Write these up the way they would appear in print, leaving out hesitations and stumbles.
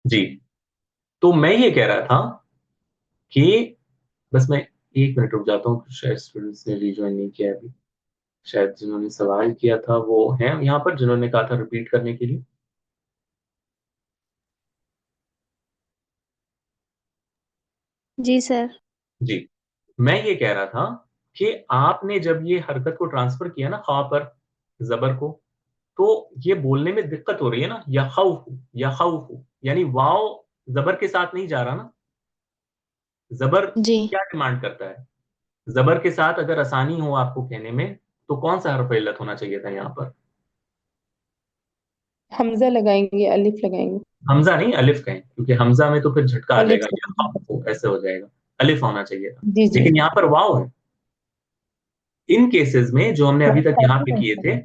जी। तो मैं ये कह रहा था कि बस मैं 1 मिनट रुक जाता हूँ, शायद स्टूडेंट्स ने रिजॉइन नहीं किया है अभी। शायद जिन्होंने सवाल किया था वो हैं यहाँ पर, जिन्होंने कहा था रिपीट करने के लिए। जी सर। जी। मैं ये कह रहा था कि आपने जब ये हरकत को ट्रांसफर किया ना खा पर, जबर को, तो ये बोलने में दिक्कत हो रही है ना, या खौफ, यानी वाव जबर के साथ नहीं जा रहा ना। जबर जी। क्या डिमांड करता है? जबर के साथ अगर आसानी हो आपको कहने में, तो कौन सा हर्फ इल्लत होना चाहिए था यहाँ पर? हमजा लगाएंगे, अलिफ लगाएंगे। हमजा नहीं, अलिफ कहें, क्योंकि हमजा में तो फिर झटका आ अलिफ जाएगा, से। या खौफ ऐसे हो जाएगा। अलिफ होना चाहिए था। जी जी। लेकिन यहाँ पर वाव है। इन केसेस में जो हमने अभी तक यहाँ पे किए थे,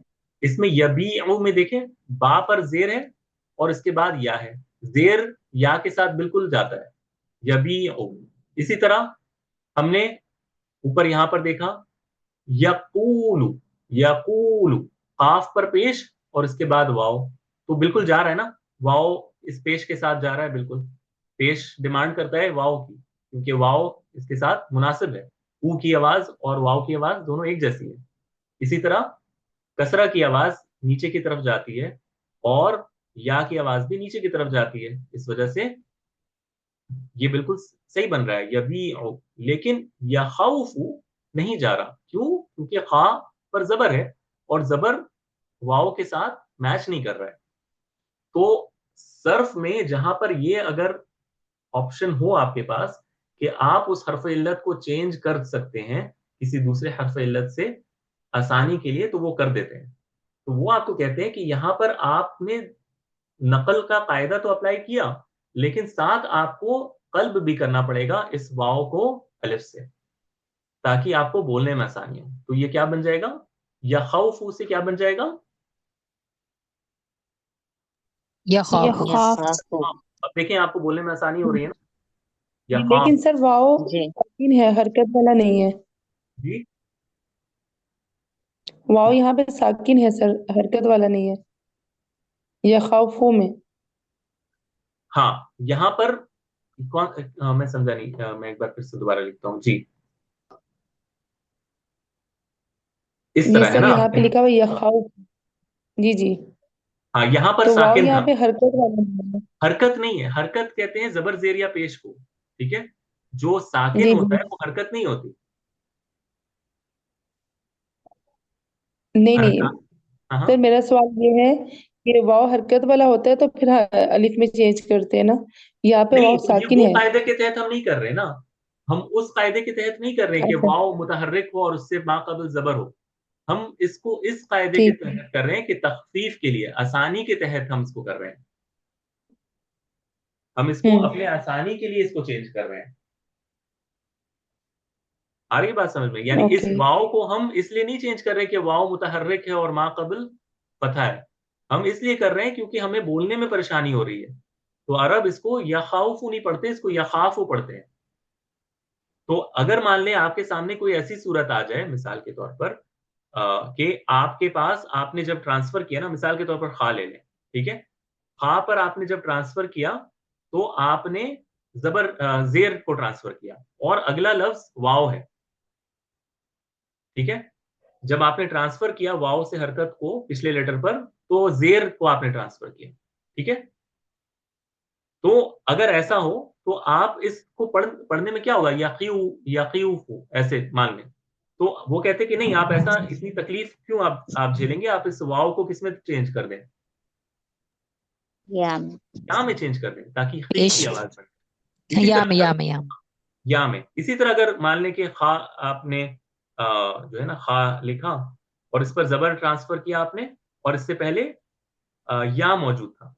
इसमें यबीउ में देखें, बा पर जेर है और इसके बाद या है। जेर या के साथ बिल्कुल जाता है, यबीउ। इसी तरह हमने ऊपर यहां पर देखा, यकूलु, यकूलु, काफ पर पेश और इसके बाद वाव, तो बिल्कुल जा रहा है ना। वाव इस पेश के साथ जा रहा है बिल्कुल। पेश डिमांड करता है वाव की, क्योंकि वाव इसके साथ मुनासिब है। ऊ की आवाज और वाव की आवाज दोनों एक जैसी है। इसी तरह कसरा की आवाज नीचे की तरफ जाती है, और या की आवाज भी नीचे की तरफ जाती है। इस वजह से ये बिल्कुल सही बन रहा है, यबी। लेकिन यखौफु नहीं जा रहा, क्यों? क्योंकि खा पर जबर है, और जबर वाव के साथ मैच नहीं कर रहा है। तो सर्फ में जहां पर ये अगर ऑप्शन हो आपके पास कि आप उस हर्फ इल्लत को चेंज कर सकते हैं किसी दूसरे हर्फ इल्लत से आसानी के लिए, तो वो कर देते हैं। तो वो आपको कहते हैं कि यहां पर आपने नकल का कायदा तो अप्लाई किया, लेकिन साथ आपको कल्ब भी करना पड़ेगा इस वाव को अलिफ से, ताकि आपको बोलने में आसानी हो। तो ये क्या बन जाएगा? या खौफ से क्या बन जाएगा? ये यखाफु। खाफ। हाँ। अब देखें, आपको बोलने में आसानी हो रही है ना। या लेकिन खौफ। सर वाओ जी। साकिन है, हरकत वाला नहीं है। जी। वाओ यहाँ पे साकिन है सर, हरकत वाला नहीं है। ये खौफो में। हाँ, यहां पर कौन मैं समझा नहीं, मैं एक बार फिर से दोबारा लिखता हूँ जी। इस ये तरह है सर ना। यहाँ पे लिखा हुआ ये खौफ। जी जी। हाँ, यहां पर तो वाओ साकिन यहाँ था। पे हरकत वाला नहीं है। हरकत नहीं है, हरकत कहते हैं जबर जेर या पेश को। ठीक है। जो साकिन जी होता है जी। वो हरकत नहीं होती। नहीं नहीं। हरकत। हाँ सर हाँ। मेरा सवाल ये है कि वाओ हरकत वाला होता है तो फिर अलिफ में चेंज करते हैं ना। यहाँ पे नहीं, वाओ तो ये साकिन वो है। कायदे के तहत हम नहीं कर रहे ना। हम उस कायदे के तहत नहीं कर रहे कि अच्छा। वाव मुतहर्रिक हो और उससे माक़ाबिल जबर हो। हम इसको इस कायदे के ठीक है। तहत कर रहे हैं कि तखफीफ के लिए, आसानी के तहत हम इसको कर रहे हैं। हम इसको अपने आसानी के लिए इसको चेंज कर रहे हैं। आ रही है बात समझ में? यानी इस ओके। वाव को हम इसलिए नहीं चेंज कर रहे कि वाव मुतहर्रिक है और माक़ाबिल फतह है। हम इसलिए कर रहे हैं क्योंकि हमें बोलने में परेशानी हो रही है। तो अरब इसको यखाउफु नहीं पढ़ते, इसको यखाफु पढ़ते हैं। तो अगर मान लें आपके सामने कोई ऐसी सूरत आ जाए, मिसाल के तौर पर कि आपके पास, आपने जब ट्रांसफर किया ना, मिसाल के तौर पर खा ले लें। ठीक है। खा पर आपने जब ट्रांसफर किया, तो आपने जबर जेर को ट्रांसफर किया, और अगला लफ्ज वाव है। ठीक है। जब आपने ट्रांसफर किया वाव से हरकत को पिछले लेटर पर, तो जेर को आपने ट्रांसफर किया। ठीक है। तो अगर ऐसा हो, तो आप इसको पढ़ने में क्या होगा, यकीऊ ऐसे मान लें। तो वो कहते हैं कि नहीं, आप ऐसा इतनी तकलीफ क्यों आप झेलेंगे, आप इस वाव को किसमें चेंज कर दें, या या में चेंज कर दें, ताकि खी पेश। की आवाज बने। इसी या तरह में अगर या में या में। या में, इसी तरह अगर मान लें कि खा आपने जो है ना खा लिखा, और इस पर जबर ट्रांसफर किया आपने, और इससे पहले या मौजूद था।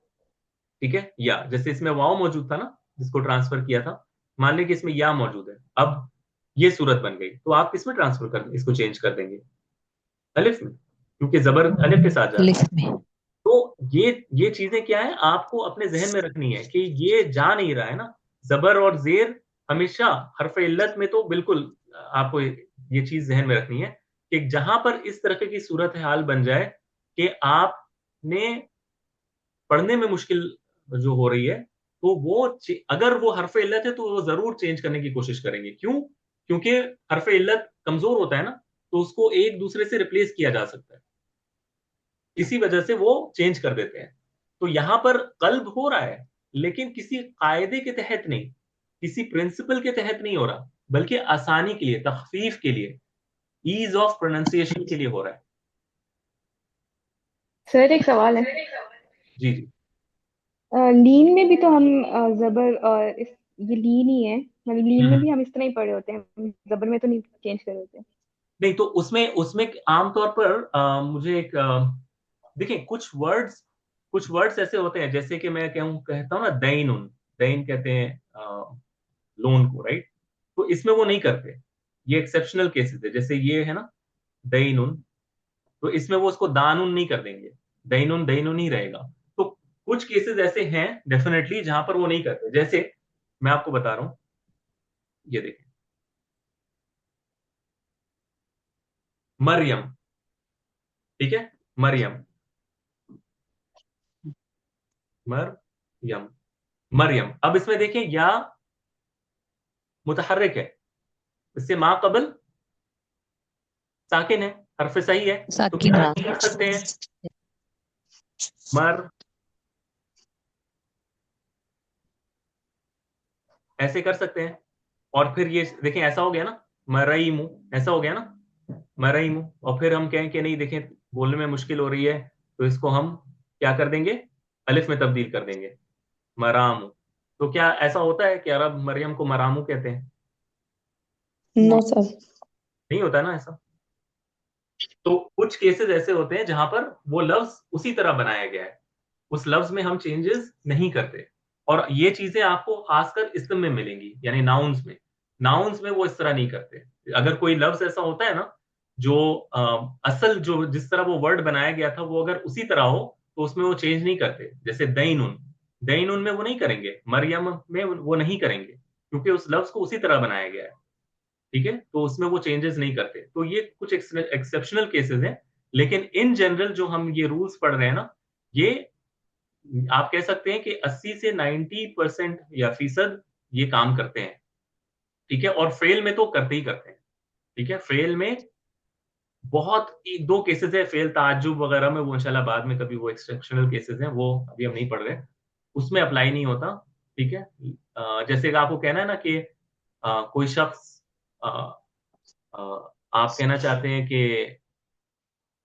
ठीक है। या जैसे इसमें वाव मौजूद था ना, जिसको ट्रांसफर किया था। मान लें कि इसमें या मौजूद है। अब ये सूरत बन गई, तो आप किसमें ट्रांसफर कर इसको चेंज कर देंगे? अलिफ में, क्योंकि जबर अलिफ के साथ जाता है। अलिफ में। तो ये चीजें क्या है, आपको अपने जहन में रखनी है कि ये जा नहीं रहा है ना। जबर और जेर हमेशा हरफ इल्लत में, तो बिल्कुल आपको ये चीज जहन में रखनी है कि जहां पर इस तरह की सूरत हाल बन जाए कि आपने पढ़ने में मुश्किल जो हो रही है, तो वो अगर वो हरफ इल्लत है तो वो जरूर चेंज करने की कोशिश करेंगे। क्यों? क्योंकि हरफ इल्लत कमजोर होता है ना, तो उसको एक दूसरे से रिप्लेस किया जा सकता है, इसी वजह से वो चेंज कर देते हैं। तो यहां पर कल्ब हो रहा है, लेकिन किसी कायदे के तहत नहीं, किसी प्रिंसिपल के तहत नहीं हो रहा, बल्कि आसानी के लिए, तखफीफ के लिए, ईज ऑफ प्रोनाउंसिएशन के लिए हो रहा है। सर एक सवाल है। जी जी। लीन में भी तो हम जबर और ये लीन ही है, मतलब लीन में हम्म। भी हम इस तरह ही पढ़े होते हैं, जबर में तो नहीं चेंज करे होते हैं। नहीं, तो उसमें उसमें आमतौर पर मुझे एक देखिए, कुछ वर्ड्स ऐसे होते हैं, जैसे कि मैं कहता हूँ ना, दैनुन, दैन कहते हैं लोन को, राइट? तो इसमें वो नहीं करते, ये एक्सेप्शनल केसेस है। जैसे ये है ना, दैनुन, तो इसमें वो उसको दानुन नहीं कर देंगे, दैनुन दैनुन ही रहेगा। तो कुछ केसेस ऐसे हैं डेफिनेटली जहां पर वो नहीं करते। जैसे मैं आपको बता रहा हूं, ये देखें, मरियम, ठीक है, मरियम, मरियम, मरियम। अब इसमें देखिए, या मुतहर्रिक है, इससे माँ कबल साकिन है, हरफ सही है। तो साकिन क्या हाँ। कर सकते हैं? मर, ऐसे कर सकते हैं। और फिर ये देखें, ऐसा हो गया ना, मरईमु, ऐसा हो गया ना, मरईमु। और फिर हम कहें कि नहीं, देखें बोलने में मुश्किल हो रही है, तो इसको हम क्या कर देंगे, अलिफ में तब्दील कर देंगे, मरामू। तो क्या ऐसा होता है कि अरब मरियम को मरामू कहते हैं? No sir. नहीं होता ना ऐसा। तो कुछ केसेस ऐसे होते हैं जहां पर वो लफ्ज उसी तरह बनाया गया है, उस लफ्ज में हम चेंजेस नहीं करते। और ये चीजें आपको खासकर इसम में मिलेंगी, यानी नाउन्स में वो इस तरह नहीं करते। अगर कोई लफ्ज ऐसा होता है ना, जो असल जो जिस तरह वो वर्ड बनाया गया था, वो अगर उसी तरह हो, तो उसमें वो चेंज नहीं करते। जैसे दैनुन, दैनुन में वो नहीं करेंगे, मरियम में वो नहीं करेंगे, क्योंकि उस लफ्ज को उसी तरह बनाया गया है। ठीक है, तो उसमें वो चेंजेस नहीं करते। तो ये कुछ एक्सेप्शनल केसेस हैं, लेकिन इन जनरल जो हम ये रूल्स पढ़ रहे हैं ना, ये आप कह सकते हैं कि 80 से 90% या फीसद ये काम करते हैं। ठीक है, और फेल में तो करते ही करते हैं। ठीक है, फेल में बहुत एक दो केसेस है, फेल ताज्जुब वगैरह में, वो इंशाल्लाह बाद में कभी, वो एक्सेप्शनल केसेस हैं, वो अभी हम नहीं पढ़ रहे, उसमें अप्लाई नहीं होता। ठीक है, जैसे कि आपको कहना है ना कि कोई शख्स, अ, आप कहना चाहते हैं कि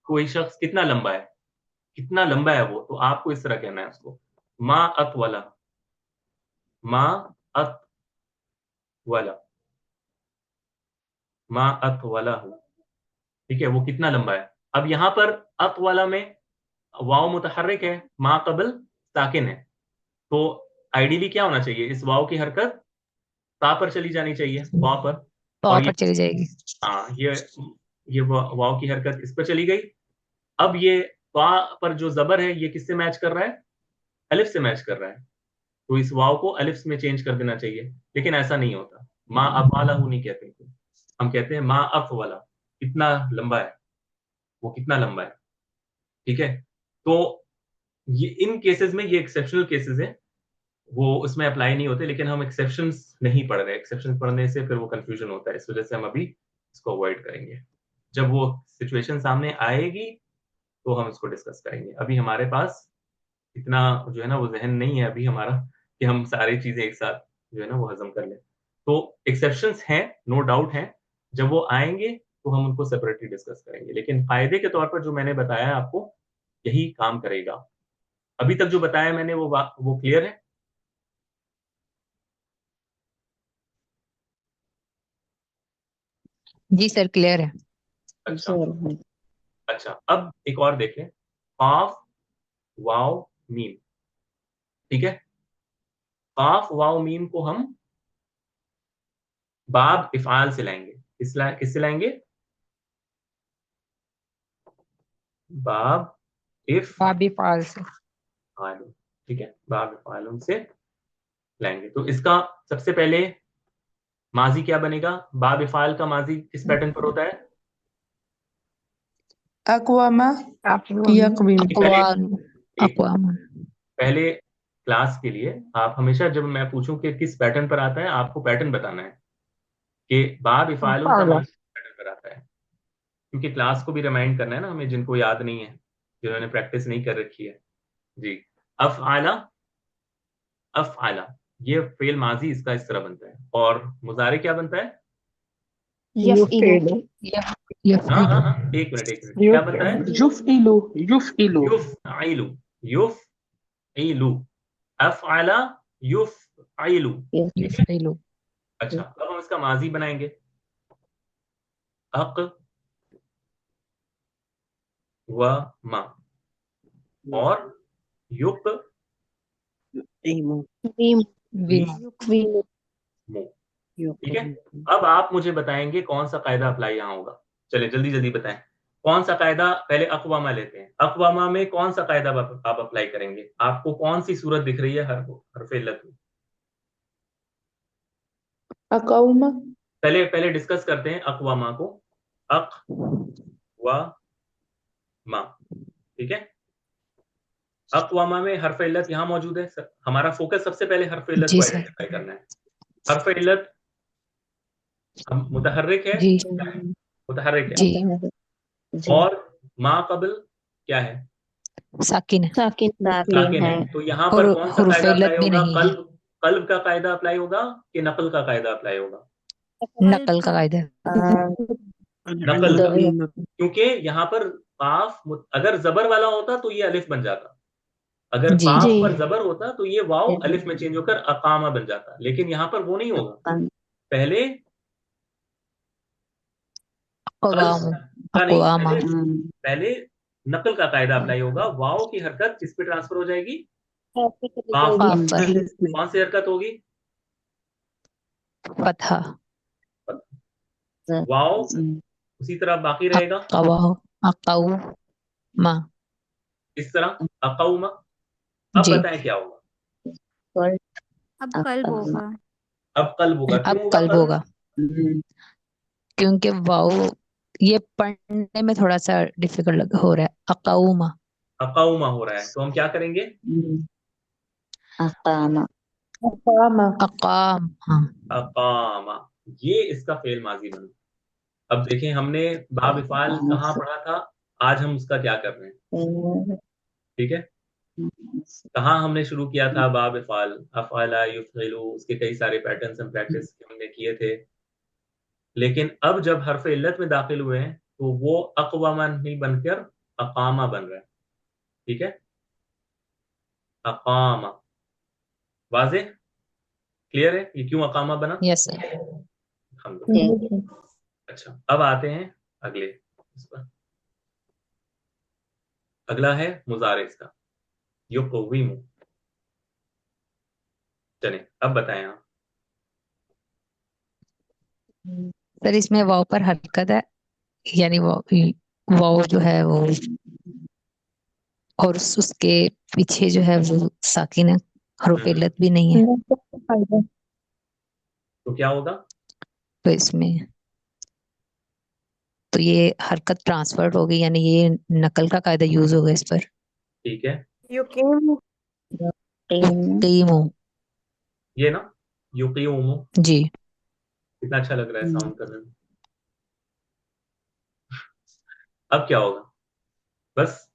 कोई शख्स कितना लंबा है, कितना लंबा है वो, तो आपको इस तरह कहना है उसको, मा अत वाला, मा अत वाला, मा अत वाला हो। ठीक है, वो कितना लंबा है। अब यहां पर अत वाला में वाव मुतहर्रिक है, मा कबल साकिन है, तो आइडियली क्या होना चाहिए, इस वाव की हरकत ता पर चली जानी चाहिए, वाव पर। और पाव ये, पर चली जाएगी। हाँ, ये वाव की हरकत इस पर चली गई। अब ये ता पर जो जबर है, ये किससे मैच कर रहा है, अलिफ से मैच कर रहा है, तो इस वाव को अलिफ में चेंज कर देना चाहिए। लेकिन ऐसा नहीं होता, माँ अफ वाला हूं नहीं कहते, हम कहते हैं माँ अफ वाला, कितना लंबा है, वो कितना लंबा है। ठीक है, तो ये इन केसेस में, ये एक्सेप्शनल केसेस हैं, वो उसमें अप्लाई नहीं होते। लेकिन हम एक्सेप्शंस नहीं पढ़ रहे, एक्सेप्शन पढ़ने से फिर वो कंफ्यूजन होता है, इस वजह से हम अभी इसको अवॉइड करेंगे। जब वो सिचुएशन सामने आएगी तो हम इसको डिस्कस करेंगे। अभी हमारे पास इतना जो है ना, वो जहन नहीं है अभी हमारा, कि हम सारी चीजें एक साथ जो है ना वो हजम कर लें। तो एक्सेप्शंस हैं, नो डाउट हैं, जब वो आएंगे तो हम उनको सेपरेटली डिस्कस करेंगे। लेकिन फायदे के तौर पर जो मैंने बताया आपको, यही काम करेगा। अभी तक जो बताया मैंने, वो क्लियर है? जी सर क्लियर है। अच्छा। सर अच्छा, अब एक और देखें, काफ वाव मीम। ठीक है, काफ वाव मीम को हम बाब इफ़ाल से लाएंगे। किससे लाएंगे? बाब इफ भाभी पाल से। आलू। ठीक है, बाब इफ आलम से लाएंगे। तो इसका सबसे पहले माजी क्या बनेगा? बाब इफ़ाल का माजी किस पैटर्न पर होता है? अकवामा अकवाम। यकविम। पहले अकवाम। एक अकवाम। पहले क्लास के लिए आप हमेशा जब मैं पूछूं कि किस पैटर्न पर आता है, आपको पैटर्न बताना है कि बाब इफालुन का माजी पैटर्न पर आता है, क्योंकि क्लास को भी रिमाइंड करना है ना हमें, जिनको याद नहीं है, जिन्होंने प्रैक्टिस नहीं कर रखी है। जी, अफ़आला, अफ़आला ये फेल माजी इसका इस तरह बनता है, और मुजारे क्या बनता है? यफ़इलु। हाँ हाँ हाँ, एक मिनट, क्या बनता है? युफ़इलु युफ़इलु युफ़इलु, युफ़इलु, अफ़आला युफ़इलु। यफ़इलु। अच्छा, अब हम इसका माजी बनाएंगे। अक व मा, और युक वीमु। मु। ठीक है, अब आप मुझे बताएंगे कौन सा कायदा अप्लाई यहाँ होगा। चलिए जल्दी जल्दी बताएं, कौन सा कायदा? पहले अकवामा लेते हैं। अकवामा में कौन सा कायदा आप अप्लाई करेंगे? आपको कौन सी सूरत दिख रही है हरफ इल्लत में? अकौमा। पहले पहले डिस्कस करते हैं अकवामा को। अक व मा, ठीक है। अकवामा में हरफ इल्लत यहाँ मौजूद है। हमारा फोकस सबसे पहले हरफ इल्लत जी को सर। आइडेंटिफाई करना है। हरफ इल्लत हम मुतहर्रिक है, जी मुतहर्रिक है, जी और मा कबल क्या है? साकिन है, साकिन है। तो यहाँ और पर कौन सा हुरूफ कायदा इल्लत अप्लाई भी होगा? नहीं है। कल्ब, कल्ब का कायदा अप्लाई होगा कि नकल का कायदा अप्लाई होगा? नकल का कायदा है। नकल का, क्योंकि यहाँ पर काफ अगर जबर वाला होता तो ये अलिफ बन जाता, अगर जी काफ पर जबर होता तो ये वाव अलिफ में चेंज होकर अकामा बन जाता, लेकिन यहाँ पर वो नहीं होगा। पहले अक़वाम, का नहीं, अक़वामा। पहले नकल का कायदा अप्लाई होगा। वाव की हरकत किस पे ट्रांसफर हो जाएगी? काफ काफ पर। पर कौन सी हरकत होगी? फतहा। वाव उसी तरह बाकी रहेगा, अक़वा, अक़ौमा। इस तरह अकौमा। अब जी, बताएं क्या होगा? अब कल्ब होगा। अब कल्ब होगा। क्यों अब होगा कल्ब कल्ब? होगा, क्योंकि वाव ये पढ़ने में थोड़ा सा डिफिकल्ट हो रहा है। अक़ौमा, अकौमा हो रहा है, तो हम क्या करेंगे? अकामा। अकाम। हाँ अकामा, ये इसका फेल माजी बना। अब देखें, हमने बाब इफाल कहाँ पढ़ा था, आज हम उसका क्या कर रहे हैं, ठीक है। कहाँ हमने शुरू किया था बाब इफाल, अफअला युफ़इलु, उसके कई सारे पैटर्न्स हम प्रैक्टिस हमने किए थे। लेकिन अब जब हरफ इल्लत में दाखिल हुए हैं तो वो अक़वामा नहीं बनकर अकामा बन रहा है, ठीक है। अकामा, वाज़ेह, क्लियर है ये क्यों अकामा बना? Yes sir. अल्हम्दुलिल्लाह। अच्छा, अब आते हैं अगले इस पर। अगला है मुजारे इसका, युक़व्विमु। चलिए अब बताएं आप। सर इसमें वाव पर हरकत है, यानी वाव जो है वो, और उसके पीछे जो है वो साकिन है, हरूफ इल्लत भी नहीं है। तो क्या होगा? तो इसमें तो ये हरकत ट्रांसफर्ड हो गई, यानी ये नकल का कायदा यूज होगा इस पर। ठीक है, युक़ीमु। ये ना युक़ीमु, जी कितना अच्छा लग रहा है साउंड करने में। अब क्या होगा? बस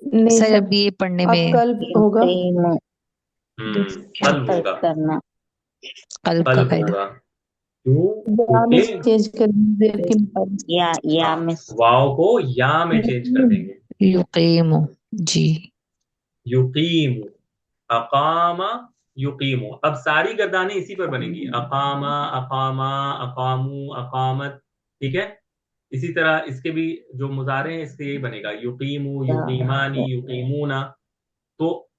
नहीं सर, सर, अब ये पढ़ने अब में कल्ब होगा। कल्ब होगा, कल्ब का कल्ब कायदा। होगा। क्यों? या में क्योंकि चेंज कर देर के मुताबिक। वाव को या में चेंज कर देंगे। युक़ीमु। जी युकीमु, अकामा, युकीमु। अब सारी गर्दानें इसी पर बनेंगी, अकामा, अकामा, अकामू, अकामत, ठीक है। इसी तरह इसके भी जो मुजारे हैं इससे यही बनेगा, युकीमु, युकीमानी, युकीमूना। तो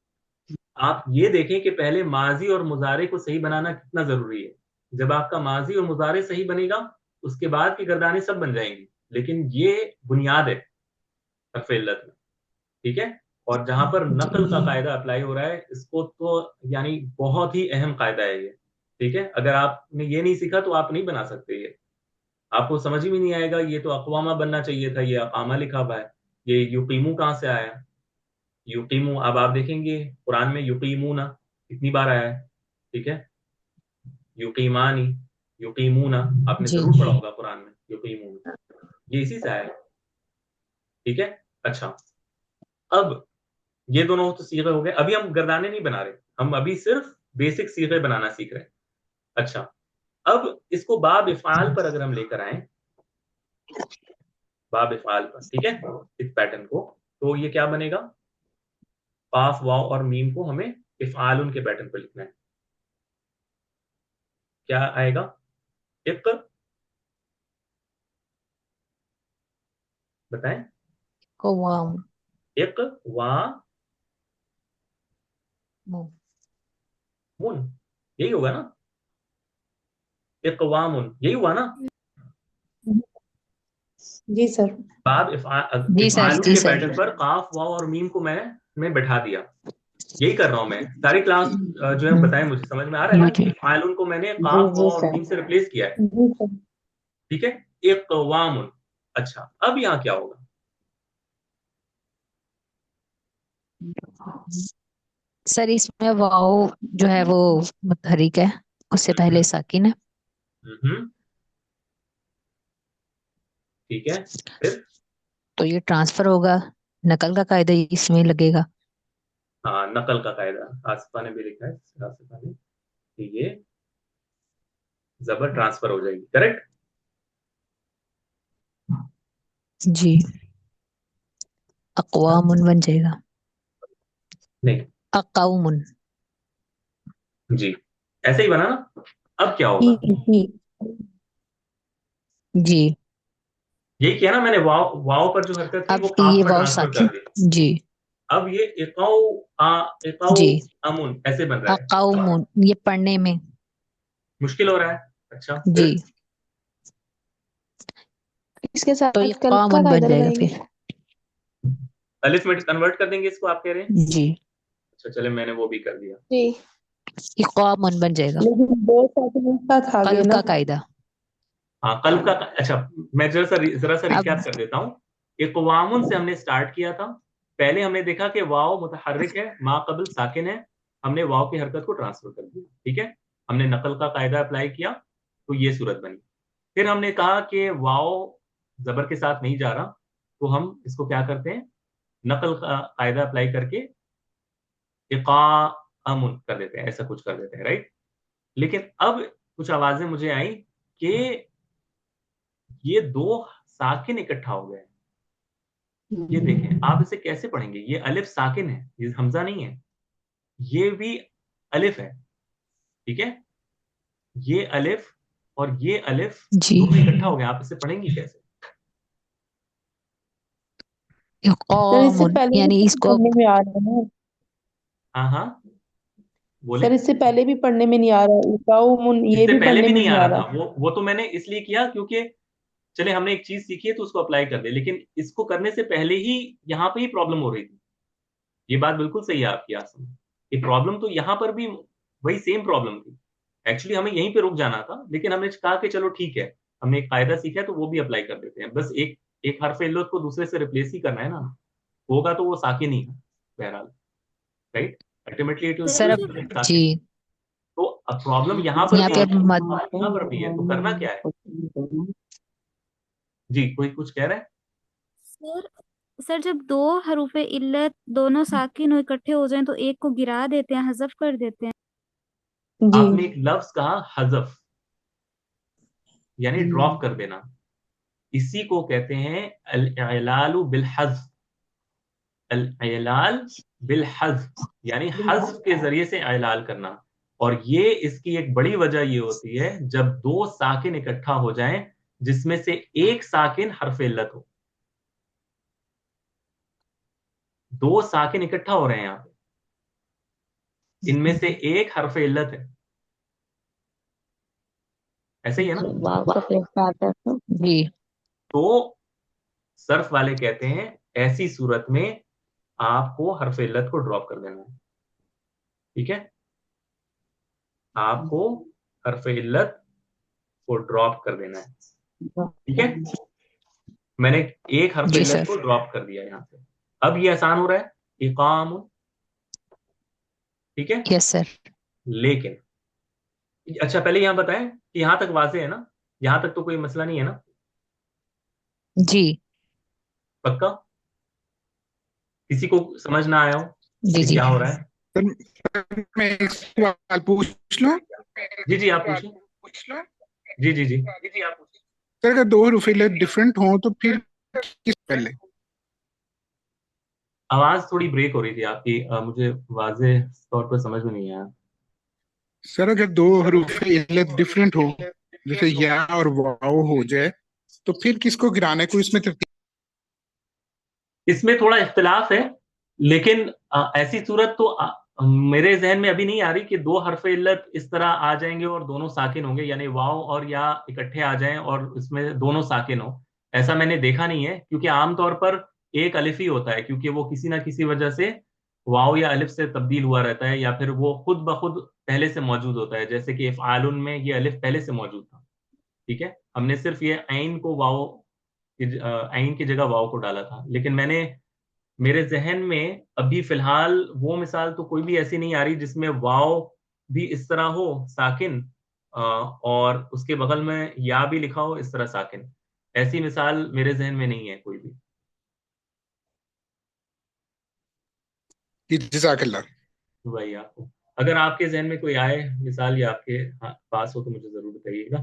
आप ये देखें कि पहले माजी और मुजारे को सही बनाना कितना जरूरी है। जब आपका माजी और मुजारे सही बनेगा, उसके बाद की गर्दानें सब बन जाएंगी, लेकिन ये बुनियाद है हरफ इल्लत में, ठीक है। और जहां पर नकल का कायदा अप्लाई हो रहा है, इसको तो यानी बहुत ही अहम कायदा है ये, ठीक है। अगर आपने ये नहीं सीखा तो आप नहीं बना सकते, ये आपको समझ में नहीं आएगा। ये तो अक़वामा बनना चाहिए था, ये अक़ामा लिखा हुआ है, ये युकीमू कहाँ से आया? युकीमू, अब आप देखेंगे कुरान में युकीमूना कितनी बार आया है, ठीक है। युकीमानी, युकीमूना, आपने जी जरूर पढ़ा होगा कुरान में युकीमूना, ये इसी से आया है, ठीक है। अच्छा, अब ये दोनों तो सीखे हो गए, अभी हम गर्दाने नहीं बना रहे, हम अभी सिर्फ बेसिक सीखे बनाना सीख रहे हैं। अच्छा, अब इसको बाब इफ़ाल पर अगर हम लेकर आए, बाब इफ़ाल पर, ठीक है, इस पैटर्न को, तो ये क्या बनेगा, काफ वाव और मीम को हमें इफ़ालुन के पैटर्न पर लिखना है। क्या आएगा, इक, बताएं, कवाम इक वा मु मुन, यही होगा ना, इकवामुन, यही हुआ ना। जी सर। बाब जी सर इफ़ालुन जी के सर पैटर्न पर काफ वाव और मीम को मैं बैठा दिया, यही कर रहा हूं मैं सारी क्लास। जो है बताएं, मुझे समझ में आ रहा है ना कि इफ़ालुन को मैंने जी काफ वाव जी और सर। मीम से रिप्लेस किया है, जी सर। ठीक है, इकवामुन। अच्छा, अब यहाँ क्या होगा, सर इसमें वाव जो है वो मुतहरिक है, उससे पहले साकिन है। हम्म, ठीक है, फिर तो ये ट्रांसफर होगा, नकल का कायदा इसमें लगेगा। हाँ, नकल का कायदा आसिफा ने भी लिखा है, आसिफा ने, कि ये जबर ट्रांसफर हो जाएगी, करेक्ट। जी, अक़वामुन बन जाएगा, नहीं, अक़ाउमुन। जी, ऐसे ही बना ना। अब क्या जी होगा, जी जी, यही किया ना मैंने, वाव वाव पर जो हरकत थी अब वो ये काफ में वाव ट्रांसफर कर साकिन। दी। जी अब ये इकाउ आ इकाउ जी, अमुन ऐसे बन रहा है, अक़ाउमुन, ये पढ़ने में। मुश्किल हो रहा है। अच्छा, जी, फिर इसके तो ये साथ कल्प का क़ामुन बन कायदा जाएगा लगाएंगे। फिर। अलिफ में कन्वर्ट कर देंगे इसको, आप कह रहे हैं। जी, अच्छा, चले, मैंने वो भी कर दिया। जी, ये क़ामुन बन जाएगा, लेकिन दो साथ एक साथ आ गए कल्ब ना। का कायदा। हाँ, कल्ब का, अच्छा, मैं जरा सा अब रिकैप कर देता हूँ। इक़वामुन से हमने स्टार्ट किया था, पहले हमने देखा कि वाव मुतहर्रिक है, मा कबल साकिन है, हमने वाव की हरकत को ट्रांसफर कर दिया, ठीक है, हमने नकल का कायदा अप्लाई किया, तो ये सूरत बनी। फिर हमने कहा कि वाव जबर के साथ नहीं जा रहा, तो हम इसको क्या करते हैं, नकल का कायदा अप्लाई करके इक़ामुन कर देते हैं, ऐसा कुछ कर देते हैं, राइट। लेकिन अब कुछ आवाजें मुझे आई कि ये दो साकिन इकट्ठा हो गए। ये देखें, आप इसे कैसे पढ़ेंगे, ये अलिफ साकिन है, ये हमजा नहीं है, ये भी अलिफ है, ठीक है, ये अलिफ और ये अलिफ जी, दोनों इकट्ठा हो गए, आप इसे पढ़ेंगी कैसे। सर इससे इक़ामुन पहले भी यानी तो इसको। पढ़ने में आ रहा है ना। हाँ हाँ, बोले। सर इससे पहले भी पढ़ने में नहीं आ रहा, इकाउमुन ये इससे भी पहले पढ़ने भी में नहीं नहीं आ आ रहा रहा। था, वो तो मैंने इसलिए किया क्योंकि चले हमने एक चीज सीखी है तो उसको अप्लाई कर दे, लेकिन इसको करने से पहले ही यहाँ पे ही प्रॉब्लम हो रही थी। ये बात बिल्कुल सही है आपकी आसम, ये प्रॉब्लम तो यहाँ पर भी वही सेम प्रॉब्लम थी। एक्चुअली हमें यहीं पे रुक जाना था, लेकिन हमने कहा कि चलो ठीक है, हमने एक कायदा सीखा है तो वो भी अप्लाई कर देते हैं, बस एक एक हरफ इल्लत को दूसरे से रिप्लेस ही करना है ना, होगा तो वो साकिन ही है बहरहाल, right, ultimately it sir sir will अब बी जी, साकिन। तो अब प्रॉब्लम यहाँ पर यहाँ भी पे है, अब मद। यहाँ पर भी है, तो करना क्या है। जी, कोई कुछ कह रहा है। सर सर जब दो हरूफे इल्लत दोनों साकिन हो इकट्ठे हो जाएं तो एक को गिरा देते हैं, हज़फ कर देते हैं। जी आपने एक लफ्ज कहा हजफ, यानी ड्रॉप कर देना, इसी को कहते हैं अल-इलालु बिल हज़्फ, अल-इलाल बिल हज़्फ, यानी हज़्फ के जरिए से इलाल करना। और ये इसकी एक बड़ी वजह ये होती है जब दो साकिन इकट्ठा हो जाएं जिसमें से एक साकिन हरफ इल्लत हो, दो साकिन इकट्ठा हो रहे हैं यहाँ पे, इनमें से एक हरफ इल्लत है, ऐसे ही है ना। जी, तो सर्फ वाले कहते हैं ऐसी सूरत में आपको हरफ इल्लत को ड्रॉप कर देना है, ठीक है, आपको हरफ इल्लत को ड्रॉप कर देना है, ठीक है। मैंने एक हरफ जी इल्लत सर। को ड्रॉप कर दिया यहाँ से। अब ये आसान हो रहा है, इकाम, ठीक है। Yes sir. लेकिन अच्छा पहले यहां बताएं कि यहां तक वाजे है ना, यहां तक तो कोई मसला नहीं है ना, जी पक्का? किसी को समझ ना आया हो जी कि जी। क्या हो रहा है? सर मैं एक सवाल पूछ लूं? जी जी आप पूछें। जी जी जी। सर अगर दो हरूफ इल्लत डिफरेंट हों तो फिर किस पहले? आवाज थोड़ी ब्रेक हो रही थी आपकी, मुझे वाजे तौर पर समझ में नहीं आया। सर अगर दो हरूफ इल्लत डिफरेंट हो, जैसे या और वाव हो जाए, तो फिर किसको गिराने को इसमें तरतीब? इसमें थोड़ा इख्तिलाफ है, लेकिन ऐसी सूरत तो मेरे जहन में अभी नहीं आ रही कि दो हरफ इल्लत इस तरह आ जाएंगे और दोनों साकिन होंगे, यानी वाव और या इकट्ठे आ जाएं और इसमें दोनों साकिन हो। ऐसा मैंने देखा नहीं है, क्योंकि आमतौर पर एक अलिफ ही होता है, क्योंकि वो किसी ना किसी वजह से वाव या अलिफ से तब्दील हुआ रहता है, या फिर वो खुद ब खुद पहले से मौजूद होता है। जैसे कि इफ़आलुन में ये अलिफ पहले से मौजूद था, ठीक है, हमने सिर्फ ये ऐन को वाव ऐन की जगह वाव को डाला था। लेकिन मेरे जहन में अभी फिलहाल वो मिसाल तो कोई भी ऐसी नहीं आ रही जिसमें वाव भी इस तरह हो साकिन, और उसके बगल में या भी लिखा हो इस तरह साकिन। ऐसी मिसाल मेरे जहन में नहीं है कोई भी। जज़ाकल्लाह। वही आपको, अगर आपके जहन में कोई आए मिसाल या आपके पास हो तो मुझे जरूर बताइएगा,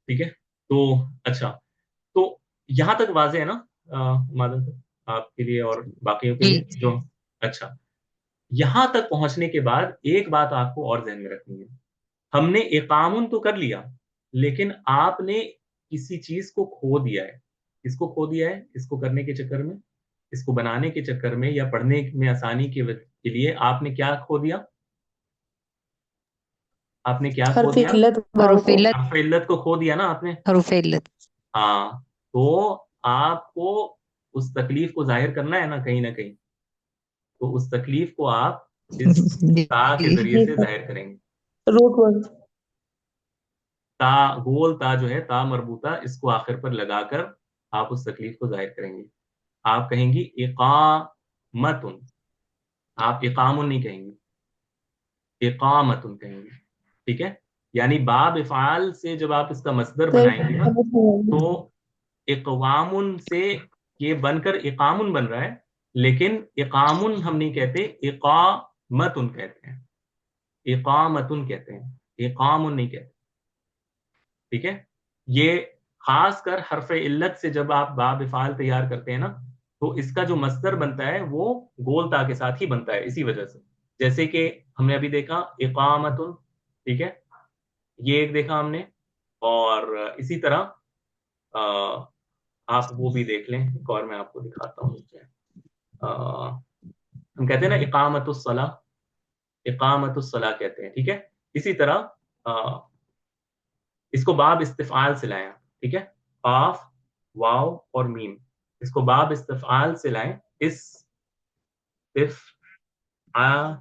ठीक है। तो अच्छा, तो यहां तक वाजे है ना मादन सर, आपके लिए और बाकियों के जी लिए जो। अच्छा, यहां तक पहुंचने के बाद एक बात आपको और ध्यान में रखनी है। हमने इकामुन तो कर लिया, लेकिन आपने किसी चीज को खो दिया है। इसको खो दिया है, इसको करने के चक्कर में, इसको बनाने के चक्कर में, या पढ़ने में आसानी के लिए आपने क्या खो दिया? आपने क्या खो हर्फ दिया? इल्लत वाव हरूफ को। इल्लत, हर्फ इल्लत को खो दिया ना आपने। हरूफ इल्लत। हाँ, तो आपको उस तकलीफ को जाहिर करना है ना कहीं ना कहीं, तो उस तकलीफ को आप इस ता के जी जरिए जी से सर, जाहिर करेंगे। Root word. ता, गोल ता जो है, ता मरबूता, इसको आखिर पर लगाकर आप उस तकलीफ को जाहिर करेंगे। आप कहेंगी इकामतुन, आप इकामुन नहीं कहेंगी, इकामतुन कहेंगे, ठीक है। यानी बाब इफ़ाल से जब आप इसका मसदर सर बनाएंगे ना, समझ नहीं आई। तो इकवामुन से ये बनकर इकामुन बन रहा है, लेकिन इकामुन हम नहीं कहते, इकामतुन कहते हैं, इकामतुन कहते हैं, इकामुन नहीं कहते, ठीक है। ये खासकर हरफ इल्लत से जब आप बाब इफ़ाल तैयार करते हैं ना, तो इसका जो मस्दर बनता है वो गोल ता के साथ ही बनता है, इसी वजह से। जैसे कि हमने अभी देखा इकामतुन, ठीक है, ये एक देखा हमने। और इसी तरह आप वो भी देख लें, एक और मैं आपको दिखाता हूँ नीचे। हम कहते हैं ना इकामतुस्सला, इकामतुस्सला कहते हैं, ठीक है। इसी तरह इसको बाब इस्तिफाल से लाएं, ठीक है। काफ, वाव और मीम, इसको बाब इस्तिफाल से लाएं। इस आ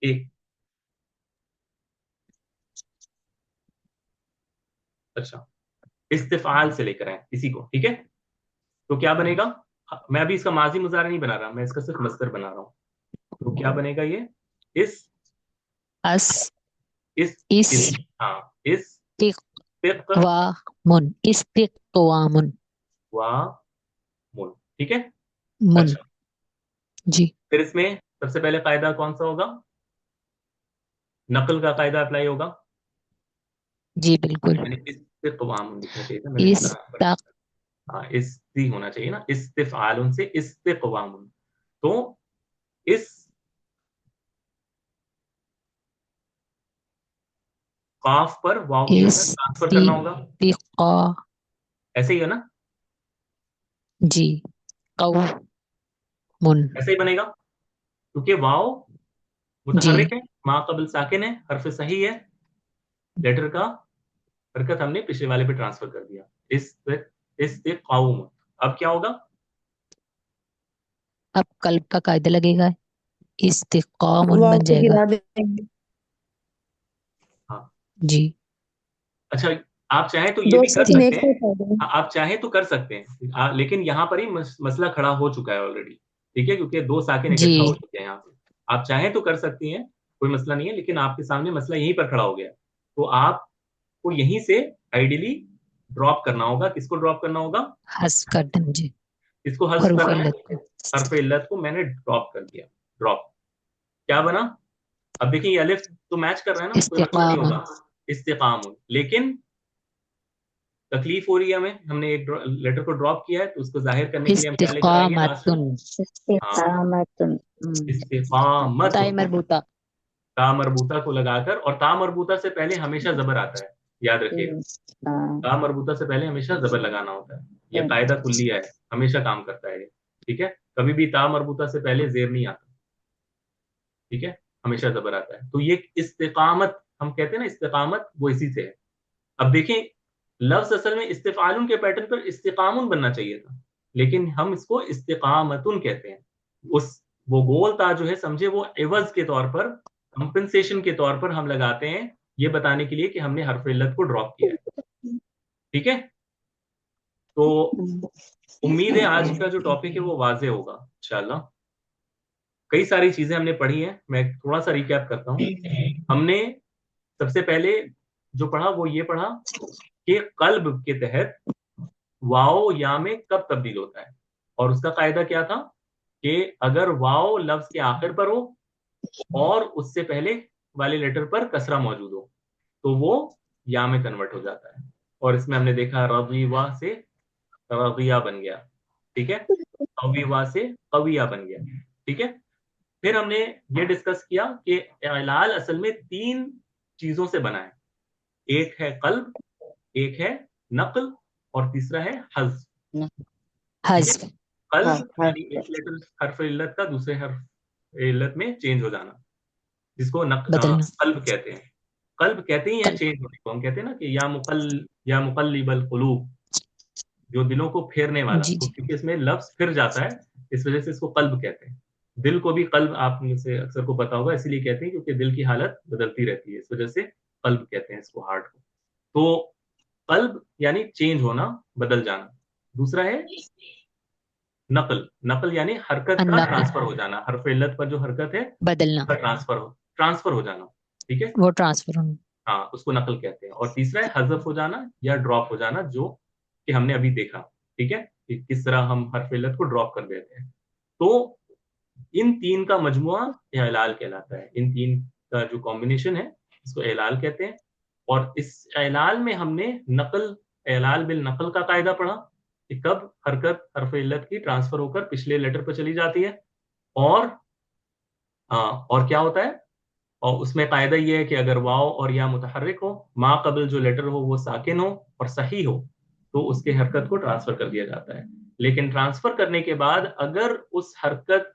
एक, अच्छा, इस्तिफाल से लेकर आए इसी को, ठीक है। तो क्या बनेगा? मैं अभी इसका माजी मुजारे नहीं बना रहा, मैं इसका सिर्फ मस्दर बना रहा हूं। तो क्या बनेगा ये? इस अस इस हाँ, इस तिक इस्तिक़वामुन, इस्तिक़वामुन। वा मुन, ठीक है। मुन। अच्छा, जी फिर इसमें सबसे पहले कायदा कौन सा होगा? नकल का कायदा अप्लाई होगा, जी बिल्कुल। यानी इस्तिक़वामुन लिखना चाहिए था, मैंने लिखा है। इस्तक हाँ, इस्ती होना चाहिए ना, इस्तिफ़ालुन से इस्तिक़वामुन। तो इस काफ पर वाव की वजह ट्रांसफर करना होगा, इस्तिक़ा। ऐसे ही है ना, जी कौमुन। ऐसे ही बनेगा, क्योंकि वाव जी मुतहर्रिक है, मा कबल साकिन है, हर्फ सही है, लेटर का हरकत हमने पिछले वाले पे ट्रांसफर कर दिया। इस्तिक़ाउम, अब क्या होगा? अब कल्ब का कायदा लगेगा, इस्तिक़ामुन वाव बन को जाएगा। गिरा देंगे। हाँ, जी अच्छा, आप चाहें तो ये दो भी कर साकिन सकते एक हैं। साथ आ गए। हाँ, आप चाहें तो कर सकते हैं, लेकिन यहाँ पर ही मसला खड़ा हो चुका है ऑलरेडी, ठीक है, क्योंकि दो साकिन जी इकट्ठा हो चुके हैं यहाँ पे। आप चाहें तो कर सकती हैं, कोई मसला नहीं है, लेकिन आपके सामने मसला यहीं पर खड़ा हो गया। तो आपको यहीं से आइडियली ड्रॉप करना होगा। किसको ड्रॉप करना होगा? हस कर दें जी, किसको हज़्फ हरूफ करना है? इल्लत को। हर्फ इल्लत को मैंने ड्रॉप कर दिया। ड्रॉप क्या बना? अब देखिए ये अलिफ तो मैच कर रहा है ना, कोई मसला नहीं इस्तिकाम, होगा। इस्तिकाम, लेकिन तकलीफ हो रही है हमें, हमने एक लेटर को ड्रॉप किया है, तो उसको जाहिर करने के लिए हम क्या लेकर आएंगे लास्ट में? इस्तिकामतुन, हाँ, इस्तिकामत। ताई मरबूता। ता मरबूता को लगाकर, और ता मरबूता से पहले हमेशा जबर आता है, याद रखिएगा। ता मरबूता से पहले हमेशा जबर लगाना होता है, ये कायदा कुल्लिया है, हमेशा काम करता है ये। ठीक है, कभी भी ता मरबूता से पहले जेर नहीं आता। ठीक है, हमेशा जबर आता है। तो ये इस्तिकामत हम कहते हैं ना, इस्तिकामत वो इसी से है। अब देखें, लफ्ज असल में इस्तिफालुन के पैटर्न पर इस्तिकामुन बनना चाहिए था, लेकिन हम इसको इस्तिकामतुन कहते हैं। उस वो गोल ता जो है, समझे, वो एवज के तौर पर, कंपनसेशन के तौर पर हम लगाते हैं, ये बताने के लिए कि हमने हर्फ इल्लत को ड्रॉप किया है। ठीक है, तो उम्मीद है आज का जो टॉपिक है वो वाजे होगा इंशाल्लाह। कई सारी चीजें हमने पढ़ी हैं, मैं थोड़ा सा रिकैप करता हूँ। हमने सबसे पहले जो पढ़ा वो ये पढ़ा कि कल्ब के तहत वाओ या में कब तब्दील होता है, और उसका कायदा क्या था कि अगर वाओ लफ्ज के आखिर पर हो और उससे पहले वाले लेटर पर कसरा मौजूद हो, तो वो या में कन्वर्ट हो जाता है। और इसमें हमने देखा रवीवा से रविया बन गया। ठीक है, कवीवा से कविया बन गया। ठीक है, फिर हमने ये डिस्कस किया कि इलाल असल में तीन चीजों से बना है। एक है कल्ब, एक है नक्ल, और तीसरा है हज़्फ। हज़्फ, कल्ब यानी एक लेटर हर्फ इल्लत का दूसरे हर्फ इल्लत में चेंज हो जाना, जिसको बदलना। कल्ब कहते हैं। कल्ब कहते ही है चेंज होने को। हम कहते हैं ना कि या मुकल्लिबल कुलूब, जो दिलों को फेरने वाला, जी तो जी क्योंकि इसमें लफ्ज फिर जाता है, इस वजह से इसको कल्ब कहते हैं। दिल को भी कल्ब, आप में से अक्सर को पता होगा, इसीलिए कहते हैं क्योंकि दिल की हालत बदलती रहती है, इस वजह से कल्ब कहते हैं इसको, हार्ट को। तो कल्ब यानी चेंज होना, बदल जाना। दूसरा है नकल। नकल यानी हरकत का अन्नक़ल, ट्रांसफर हो जाना, हरफ इल्लत पर जो हरकत है बदलना, उसका ट्रांसफर हो जाना। ठीक है, वो ट्रांसफर होना। हाँ, उसको नकल कहते हैं। और तीसरा है हज़फ हो जाना या ड्रॉप हो जाना, जो कि हमने अभी देखा। ठीक है, कि किस तरह हम हरफ इल्लत को ड्रॉप कर देते हैं। तो इन तीन का मजमुआ इलाल कहलाता है। इन तीन का जो कॉम्बिनेशन है, इसको इलाल कहते हैं। और इस इलाल में हमने नकल, इलाल बिल नकल का कायदा पढ़ा कि कब हरकत हरफ इल्लत की ट्रांसफर होकर पिछले लेटर पर चली जाती है, और और क्या होता है, और उसमें कायदा ये है कि अगर वाव और या मुतहर्रिक हो, मा कबल जो लेटर हो वो साकिन हो और सही हो, तो उसके हरकत को ट्रांसफर कर दिया जाता है। लेकिन ट्रांसफर करने के बाद अगर उस हरकत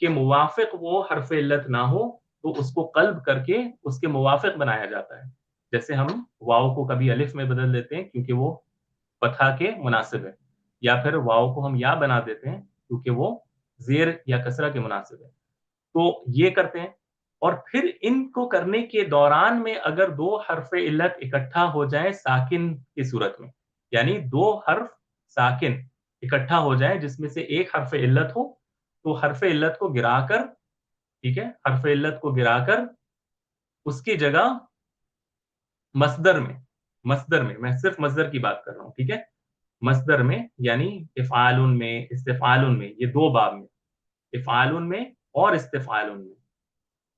के मुवाफिक वो हरफ इल्लत ना हो, तो उसको कल्ब करके उसके मुवाफिक बनाया जाता है। जैसे हम वाव को कभी अलिफ में बदल देते हैं क्योंकि वो फतहा के मुनासिब है, या फिर वाव को हम या बना देते हैं क्योंकि वो जेर या कसरा के मुनासिब है। तो ये करते हैं। और फिर इनको करने के दौरान में अगर दो हर्फ इल्लत इकट्ठा हो जाए साकिन की सूरत में, यानी दो हर्फ साकिन इकट्ठा हो जाए जिसमें से एक हर्फ इल्लत हो, तो हर्फ इल्लत को गिराकर, ठीक है, हर्फ इल्लत को गिराकर उसकी जगह मसदर में, मैं सिर्फ मसदर की बात कर रहा हूं, ठीक है, मसदर में यानी इफ़ालुन में, इस्तिफ़ालुन में, ये दो बाब में, इफ़ालुन में और इस्तिफ़ालुन में,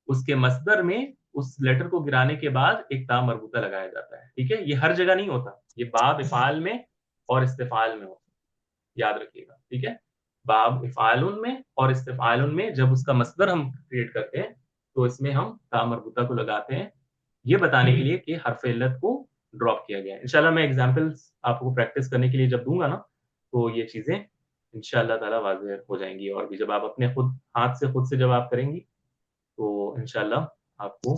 उसके मसदर में उस लेटर को गिराने के बाद एक ता मरबूता लगाया जाता है। ठीक है, ये हर जगह नहीं होता, ये बाब इफ़ाल में और इस्तिफ़ाल में होता है, याद रखिएगा। ठीक है, बाब इफ़ालुन में और इस्तिफ़ालुन में जब उसका मसदर हम क्रिएट करते हैं, तो इसमें हम ता मरबूता को लगाते हैं, ये बताने के लिए कि हर्फ इल्लत को ड्रॉप किया गया है। इंशाल्लाह मैं एग्जांपल्स आपको प्रैक्टिस करने के लिए जब दूंगा ना, तो ये चीजें इंशाल्लाह ताला वाज़ेह हो जाएंगी। और भी जब आप अपने खुद हाथ से खुद से जब आप करेंगी, तो इंशाल्लाह आपको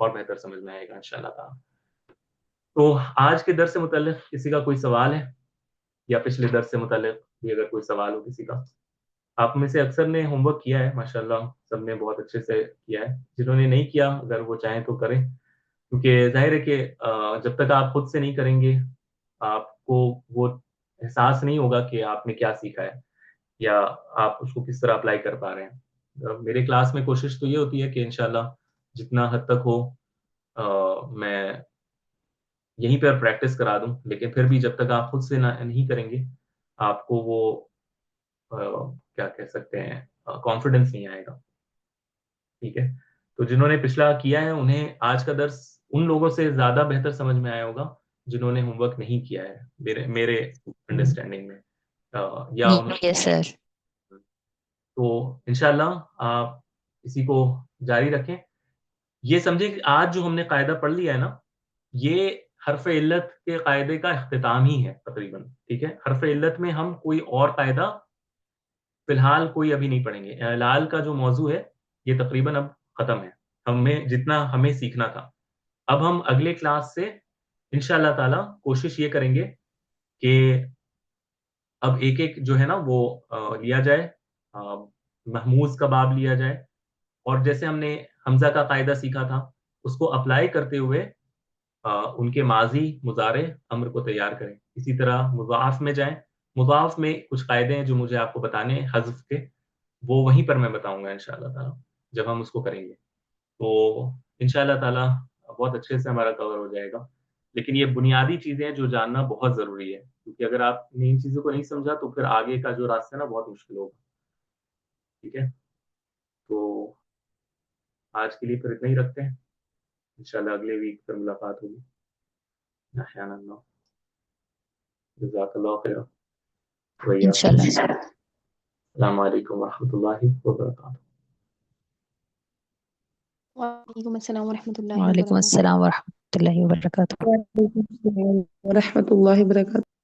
और बेहतर समझ में आएगा इंशाल्लाह ताला। तो आज के दर्स से मुताल्लिक किसी का कोई सवाल है, या पिछले दर्स से मुताल्लिक भी अगर कोई सवाल हो किसी का? आप में से अक्सर ने होमवर्क किया है, माशाल्लाह सबने बहुत अच्छे से किया है। जिन्होंने नहीं किया, अगर वो चाहें तो करें, क्योंकि जाहिर है कि जब तक आप खुद से नहीं करेंगे, आपको वो एहसास नहीं होगा कि आपने क्या सीखा है। या आप उसको किस तरह अप्लाई कर पा रहे हैं। मेरे क्लास में कोशिश तो ये होती है कि इंशाल्लाह जितना हद तक हो मैं यहीं पर प्रैक्टिस करा दूं, लेकिन फिर भी जब तक आप खुद से नहीं करेंगे आपको वो क्या कह सकते हैं कॉन्फिडेंस नहीं आएगा। ठीक है, तो जिन्होंने पिछला किया है उन्हें आज का दर्स उन लोगों से ज्यादा बेहतर समझ में आया होगा जिन्होंने होमवर्क नहीं किया है, मेरे मेरे अंडरस्टैंडिंग में या उन्होंने। Yes sir. तो इंशाल्लाह आप इसी को जारी रखें। ये समझे कि आज जो हमने कायदा पढ़ लिया है ना, ये हर्फ इल्लत के कायदे का इख्तिताम ही है तकरीबन। ठीक है, हर्फ इल्लत में हम कोई और कायदा फिलहाल कोई अभी नहीं पढ़ेंगे। लाल का जो मौजू है ये तकरीबन अब खत्म है, हमें जितना हमें सीखना था। अब हम अगले क्लास से इंशाल्लाह ताला कोशिश ये करेंगे कि अब एक एक जो है ना वो लिया जाए, महमूज का बाब लिया जाए, और जैसे हमने हमजा का कायदा सीखा था उसको अप्लाई करते हुए उनके माजी मुजारे अम्र को तैयार करें। इसी तरह मुज़ाफ में जाएं, मुज़ाफ में कुछ कायदे हैं जो मुझे आपको बताने हैं हज़्फ के, वो वहीं पर मैं बताऊंगा इंशाल्लाह ताला जब हम उसको करेंगे। तो इंशाल्लाह ताला बहुत अच्छे से हमारा कवर हो जाएगा। लेकिन ये बुनियादी चीजें हैं जो जानना बहुत जरूरी है, क्योंकि अगर आपने इन चीजों को नहीं समझा तो फिर आगे का जो रास्ता है ना बहुत मुश्किल होगा। ठीक है, तो आज के लिए फिर इतना ही रखते हैं, इंशाल्लाह अगले वीक फिर मुलाकात होगी। जज़ाकल्लाह खैर। इंशाल्लाह सर। अस्सलाम वालेकुम वरहमतुल्लाहि वबरकातुहू। वालेकुम अस्सलाम वरहमतुल्लाहि वालेकुम वबरकातुहू। अस्सलाम वरहमतुल्लाहि वबरकातुह। वालेकुम अस्सलाम व रहमतुल्लाहि व बरकातहू।